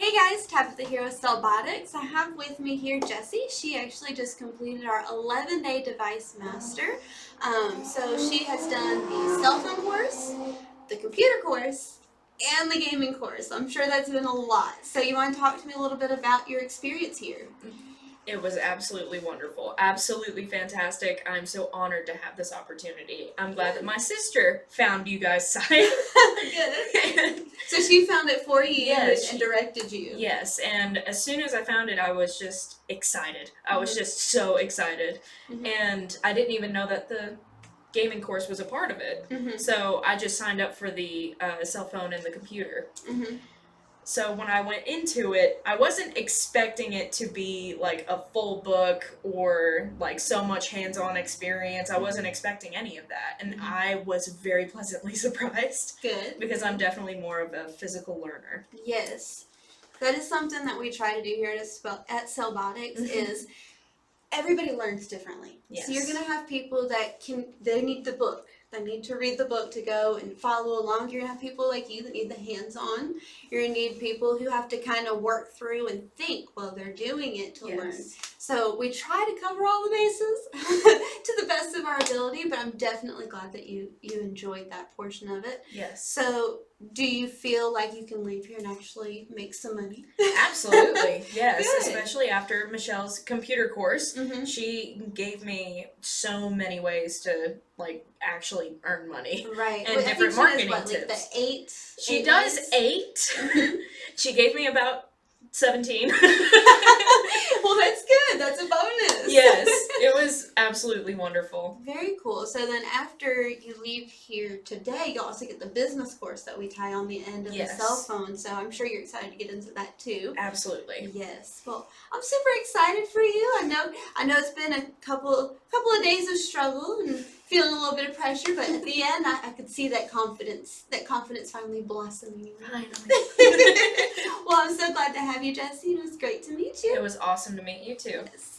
Hey guys, Tabitha here with CellBotics. I have with me here Jessie. She actually just completed our 11-day device master. So she has done the cell phone course, the computer course, and the gaming course. I'm sure that's been a lot. So you want to talk to me a little bit about your experience here? It was absolutely wonderful. Absolutely fantastic. I'm so honored to have this opportunity. I'm glad that my sister found you guys' site. Good. So she found it for you Yes, and directed you. Yes, and as soon as I found it, I was just excited. I was just so excited. And I didn't even know that the gaming course was a part of it. So I just signed up for the cell phone and the computer. So when I went into it, I wasn't expecting it to be like a full book or like so much hands-on experience. I wasn't expecting any of that. And I was very pleasantly surprised. Good. Because I'm definitely more of a physical learner. Yes. That is something that we try to do here at CellBotics is everybody learns differently. Yes. So you're going to have people that they need the book. They need to read the book to go and follow along. You're going to have people like you that need the hands-on. You're going to need people who have to kind of work through and think while they're doing it to learn. So we try to cover all the bases to the best of our ability, but I'm definitely glad that you enjoyed that portion of it. Yes. So do you feel like you can leave here and actually make some money? Absolutely, yes. Good. Especially after Michelle's computer course. She gave me so many ways to like actually earn money. Right. And different marketing tips. Like the 8? She does 8. She gave me about 17. Well, that's good. That's a bonus. Yes, it was absolutely wonderful. Very cool. So then after you leave here today, you also get the business course that we tie on the end of the cell phone. So I'm sure you're excited to get into that too. Absolutely. Yes. Well, I'm super excited for you. I know it's been a couple of days of struggle and feeling a little bit of pressure, but at the end I could see that confidence finally blossoming. Finally. Well, I'm so glad to have you, Jessie. It was great to meet you. It was awesome to meet you too. Yes.